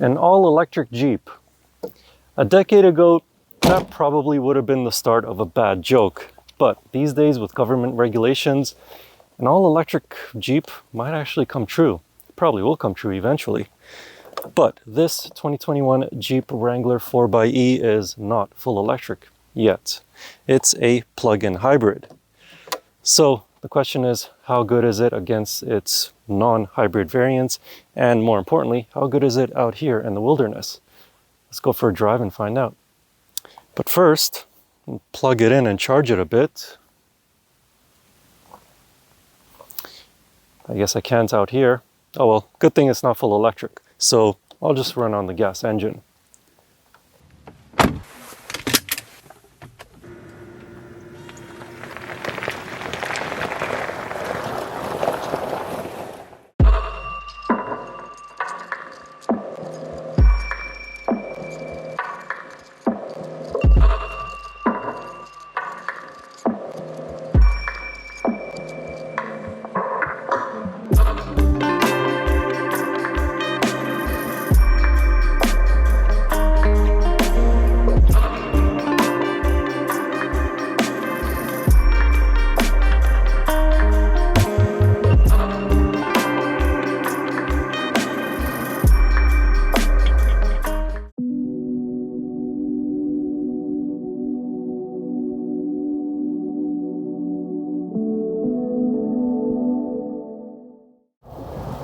An all-electric Jeep. A decade ago, that probably would have been the start of a bad joke. But these days, with government regulations, an all-electric Jeep might actually come true. It probably will come true eventually. But this 2021 Jeep Wrangler 4xe is not full electric yet. It's a plug-in hybrid. So the question is, how good is it against its non-hybrid variants? And more importantly, how good is it out here in the wilderness? Let's go for a drive and find out. But first, plug it in and charge it a bit. I guess I can't out here. Oh well, good thing it's not full electric. So I'll just run on the gas engine.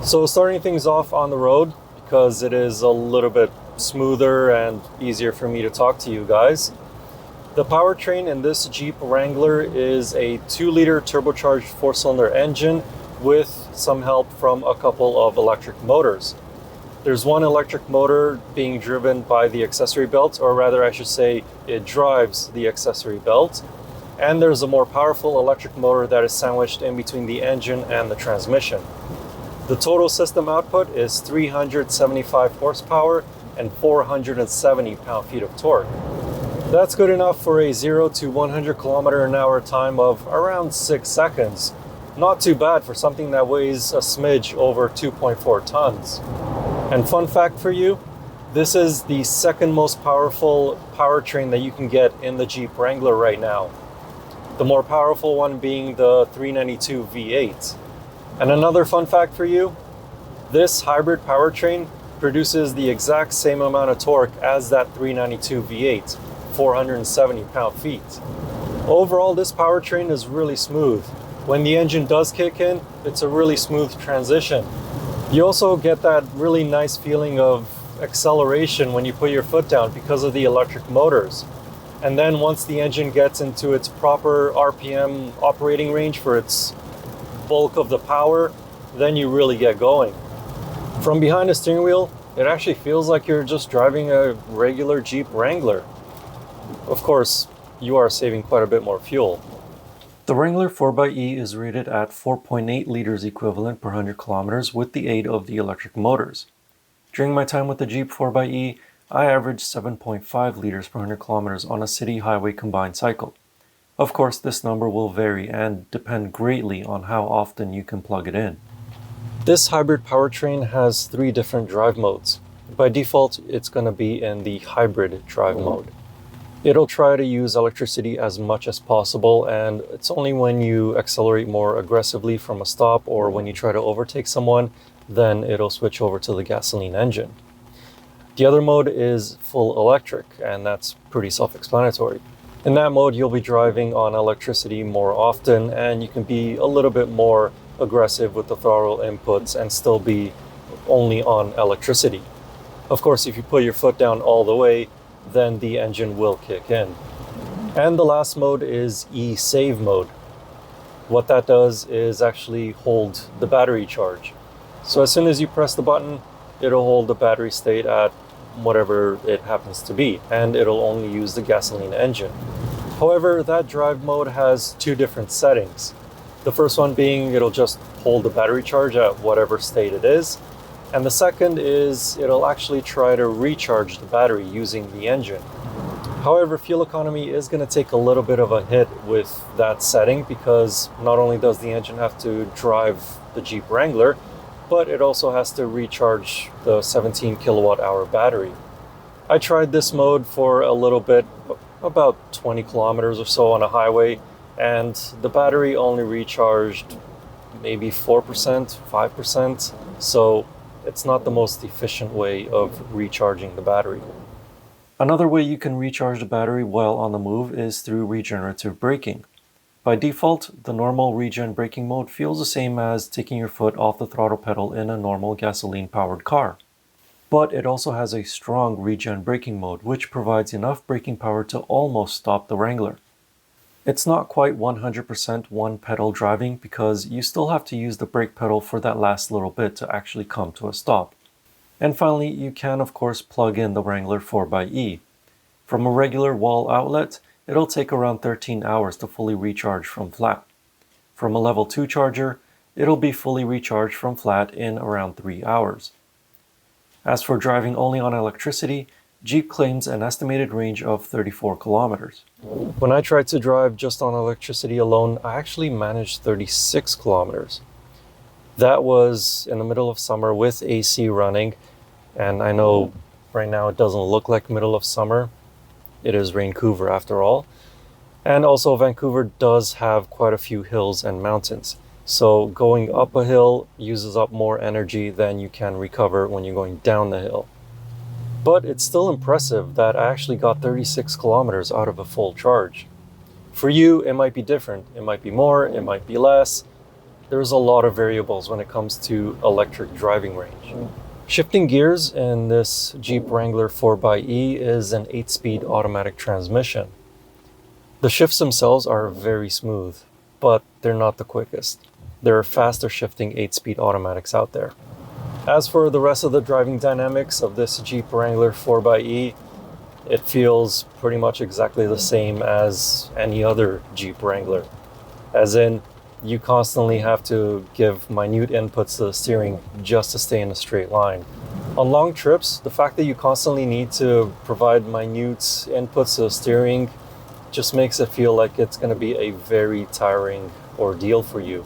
So starting things off on the road, because it is a little bit smoother and easier for me to talk to you guys. The powertrain in this Jeep Wrangler is a 2-liter turbocharged 4-cylinder engine with some help from a couple of electric motors. There's one electric motor being driven by the accessory belt, or rather I should say it drives the accessory belt. And there's a more powerful electric motor that is sandwiched in between the engine and the transmission. The total system output is 375 horsepower and 470 pound-feet of torque. That's good enough for a 0 to 100 km/h time of around 6 seconds. Not too bad for something that weighs a smidge over 2.4 tons. And fun fact for you, this is the second most powerful powertrain that you can get in the Jeep Wrangler right now. The more powerful one being the 392 V8. And another fun fact for you, this hybrid powertrain produces the exact same amount of torque as that 392 V8, 470 pound-feet. Overall, this powertrain is really smooth. When the engine does kick in, it's a really smooth transition. You also get that really nice feeling of acceleration when you put your foot down because of the electric motors. And then once the engine gets into its proper RPM operating range for its bulk of the power, then you really get going. From behind the steering wheel, it actually feels like you're just driving a regular Jeep Wrangler. Of course, you are saving quite a bit more fuel. The Wrangler 4xe is rated at 4.8 liters equivalent per 100 kilometers with the aid of the electric motors. During my time with the Jeep 4xe, I averaged 7.5 liters per 100 kilometers on a city highway combined cycle. Of course, this number will vary and depend greatly on how often you can plug it in. This hybrid powertrain has 3 different drive modes. By default, it's going to be in the hybrid drive mode. It'll try to use electricity as much as possible, and it's only when you accelerate more aggressively from a stop or when you try to overtake someone, then it'll switch over to the gasoline engine. The other mode is full electric, and that's pretty self-explanatory. In that mode, you'll be driving on electricity more often, and you can be a little bit more aggressive with the throttle inputs and still be only on electricity. Of course, if you put your foot down all the way, then the engine will kick in. And the last mode is e-save mode. What that does is actually hold the battery charge. So as soon as you press the button, it'll hold the battery state at whatever it happens to be, and it'll only use the gasoline engine. However, that drive mode has 2 different settings. The first one being it'll just hold the battery charge at whatever state it is, and the second is it'll actually try to recharge the battery using the engine. However, fuel economy is going to take a little bit of a hit with that setting, because not only does the engine have to drive the Jeep Wrangler, but it also has to recharge the 17 kilowatt hour battery. I tried this mode for a little bit, about 20 kilometers or so on a highway, and the battery only recharged maybe 4%, 5%, so it's not the most efficient way of recharging the battery. Another way you can recharge the battery while on the move is through regenerative braking. By default, the normal regen braking mode feels the same as taking your foot off the throttle pedal in a normal gasoline-powered car. But it also has a strong regen braking mode, which provides enough braking power to almost stop the Wrangler. It's not quite 100% one-pedal driving because you still have to use the brake pedal for that last little bit to actually come to a stop. And finally, you can of course plug in the Wrangler 4xe. From a regular wall outlet, it'll take around 13 hours to fully recharge from flat. From a level 2 charger, it'll be fully recharged from flat in around 3 hours. As for driving only on electricity, Jeep claims an estimated range of 34 kilometers. When I tried to drive just on electricity alone, I actually managed 36 kilometers. That was in the middle of summer with AC running, and I know right now it doesn't look like middle of summer. It is Vancouver after all. And also Vancouver does have quite a few hills and mountains. So going up a hill uses up more energy than you can recover when you're going down the hill. But it's still impressive that I actually got 36 kilometers out of a full charge. For you, it might be different. It might be more, it might be less. There's a lot of variables when it comes to electric driving range. Shifting gears in this Jeep Wrangler 4xe is an 8-speed automatic transmission. The shifts themselves are very smooth, but they're not the quickest. There are faster shifting 8-speed automatics out there. As for the rest of the driving dynamics of this Jeep Wrangler 4xe, it feels pretty much exactly the same as any other Jeep Wrangler. As in, you constantly have to give minute inputs to the steering just to stay in a straight line. On long trips, the fact that you constantly need to provide minute inputs to the steering just makes it feel like it's going to be a very tiring ordeal for you.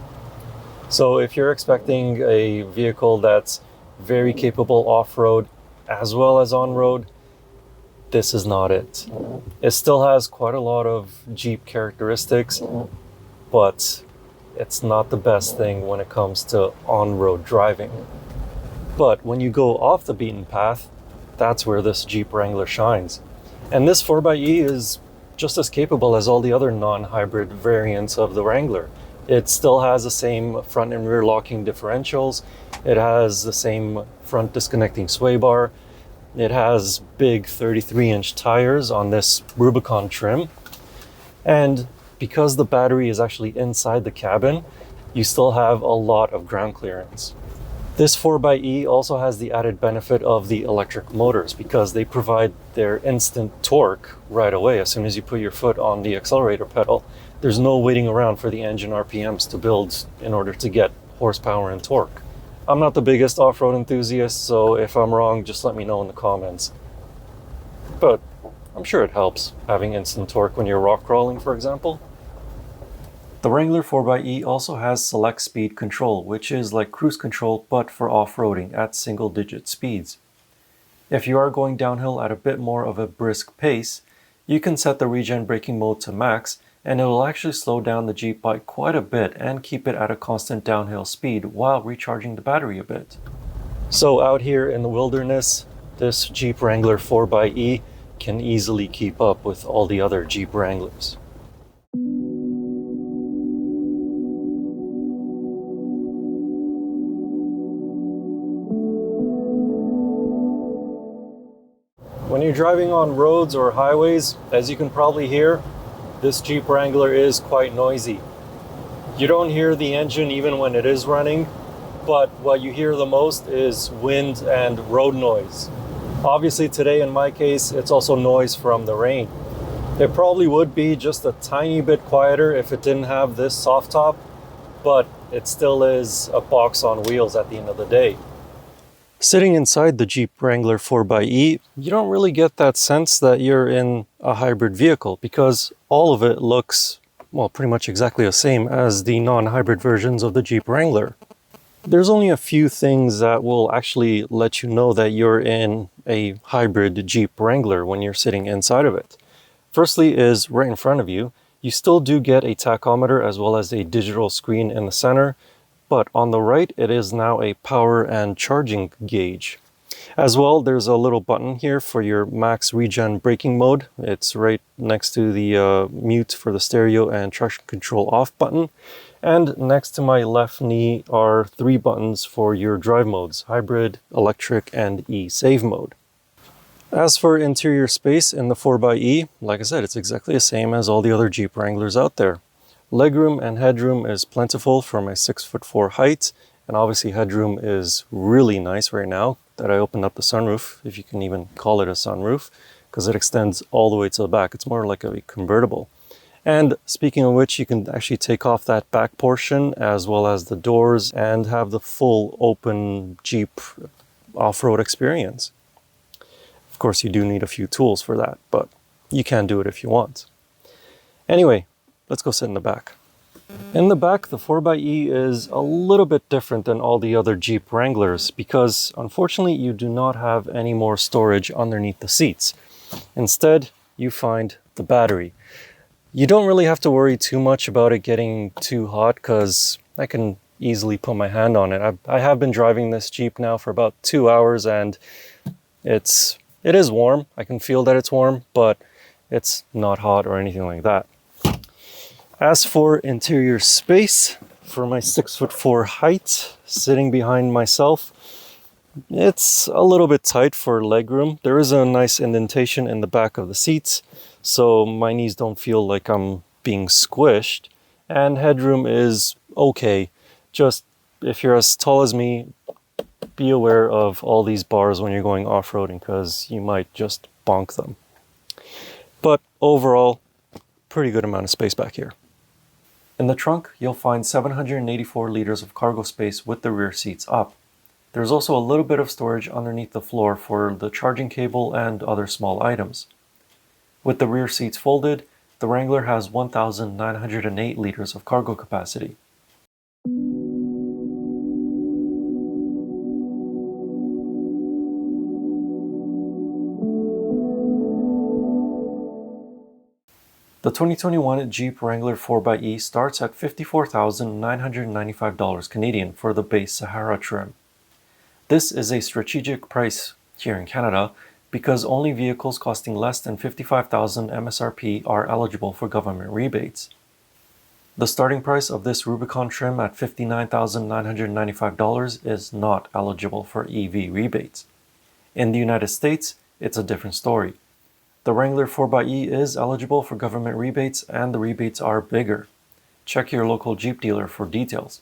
So if you're expecting a vehicle that's very capable off-road as well as on-road, this is not it. It still has quite a lot of Jeep characteristics, but it's not the best thing when it comes to on-road driving. But when you go off the beaten path, that's where this Jeep Wrangler shines. And this 4xe is just as capable as all the other non-hybrid variants of the Wrangler. It still has the same front and rear locking differentials. It has the same front disconnecting sway bar. It has big 33-inch tires on this Rubicon trim. And because the battery is actually inside the cabin, you still have a lot of ground clearance. This 4xe also has the added benefit of the electric motors because they provide their instant torque right away as soon as you put your foot on the accelerator pedal. There's no waiting around for the engine RPMs to build in order to get horsepower and torque. I'm not the biggest off-road enthusiast, so if I'm wrong, just let me know in the comments. But I'm sure it helps having instant torque when you're rock crawling, for example. The Wrangler 4xe also has select speed control, which is like cruise control but for off-roading at single-digit speeds. If you are going downhill at a bit more of a brisk pace, you can set the regen braking mode to max, and it will actually slow down the Jeep bike quite a bit and keep it at a constant downhill speed while recharging the battery a bit. So out here in the wilderness, this Jeep Wrangler 4xe can easily keep up with all the other Jeep Wranglers. When you're driving on roads or highways, as you can probably hear, this Jeep Wrangler is quite noisy. You don't hear the engine even when it is running, but what you hear the most is wind and road noise. Obviously today in my case, it's also noise from the rain. It probably would be just a tiny bit quieter if it didn't have this soft top, but it still is a box on wheels at the end of the day. Sitting inside the Jeep Wrangler 4xe, you don't really get that sense that you're in a hybrid vehicle because all of it looks, well, pretty much exactly the same as the non-hybrid versions of the Jeep Wrangler. There's only a few things that will actually let you know that you're in a hybrid Jeep Wrangler when you're sitting inside of it. Firstly is right in front of you. You still do get a tachometer as well as a digital screen in the center, but on the right it is now a power and charging gauge. As well, there's a little button here for your max regen braking mode. It's right next to the mute for the stereo and traction control off button. And next to my left knee are 3 buttons for your drive modes: hybrid, electric, and e-save mode. As for interior space in the 4xe, like I said, it's exactly the same as all the other Jeep Wranglers out there. Legroom and headroom is plentiful for my 6'4" height, and obviously headroom is really nice right now that I opened up the sunroof, if you can even call it a sunroof, because it extends all the way to the back. It's more like a convertible. And speaking of which, you can actually take off that back portion as well as the doors and have the full open Jeep off-road experience. Of course, you do need a few tools for that, but you can do it if you want. Anyway, let's go sit in the back. In the back, the 4xe is a little bit different than all the other Jeep Wranglers because, unfortunately, you do not have any more storage underneath the seats. Instead, you find the battery. You don't really have to worry too much about it getting too hot because I can easily put my hand on it. I have been driving this Jeep now for about 2 hours and it is warm. I can feel that it's warm, but it's not hot or anything like that. As for interior space, for my 6'4" height, sitting behind myself, it's a little bit tight for legroom. There is a nice indentation in the back of the seats, so my knees don't feel like I'm being squished. And headroom is okay. Just if you're as tall as me, be aware of all these bars when you're going off-roading because you might just bonk them. But overall, pretty good amount of space back here. In the trunk, you'll find 784 liters of cargo space with the rear seats up. There's also a little bit of storage underneath the floor for the charging cable and other small items. With the rear seats folded, the Wrangler has 1,908 liters of cargo capacity. The 2021 Jeep Wrangler 4xe starts at $54,995 Canadian for the base Sahara trim. This is a strategic price here in Canada because only vehicles costing less than $55,000 MSRP are eligible for government rebates. The starting price of this Rubicon trim at $59,995 is not eligible for EV rebates. In the United States, it's a different story. The Wrangler 4xe is eligible for government rebates and the rebates are bigger. Check your local Jeep dealer for details.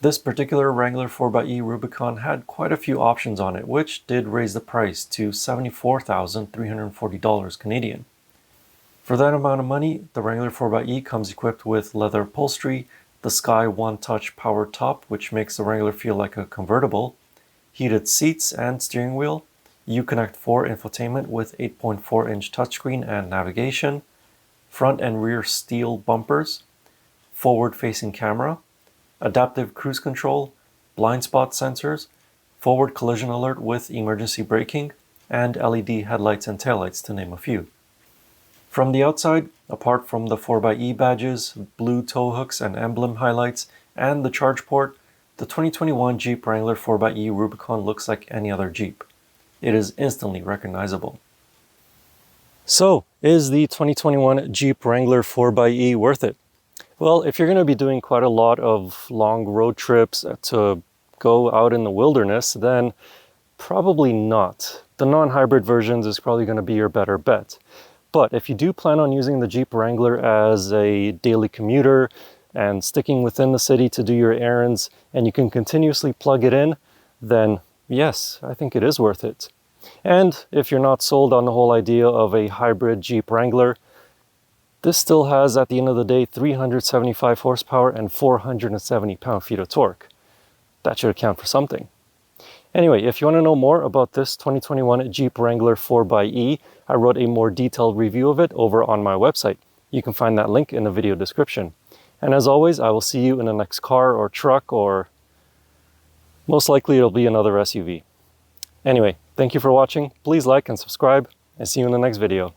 This particular Wrangler 4xe Rubicon had quite a few options on it, which did raise the price to $74,340 Canadian. For that amount of money, the Wrangler 4xe comes equipped with leather upholstery, the Sky One Touch power top, which makes the Wrangler feel like a convertible, heated seats and steering wheel, Uconnect 4 infotainment with 8.4-inch touchscreen and navigation, front and rear steel bumpers, forward-facing camera, adaptive cruise control, blind spot sensors, forward collision alert with emergency braking, and LED headlights and taillights, to name a few. From the outside, apart from the 4xe badges, blue tow hooks and emblem highlights, and the charge port, the 2021 Jeep Wrangler 4xe Rubicon looks like any other Jeep. It is instantly recognizable. So, is the 2021 Jeep Wrangler 4xe worth it? Well, if you're going to be doing quite a lot of long road trips to go out in the wilderness, then probably not. The non-hybrid versions is probably going to be your better bet. But if you do plan on using the Jeep Wrangler as a daily commuter and sticking within the city to do your errands, and you can continuously plug it in, then yes, I think it is worth it. And if you're not sold on the whole idea of a hybrid Jeep Wrangler, this still has, at the end of the day, 375 horsepower and 470 pound-feet of torque. That should account for something. Anyway, if you want to know more about this 2021 Jeep Wrangler 4xe, I wrote a more detailed review of it over on my website. You can find that link in the video description. And as always, I will see you in the next car or truck or Most likely it'll be another SUV. Anyway, thank you for watching. Please like and subscribe, and see you in the next video.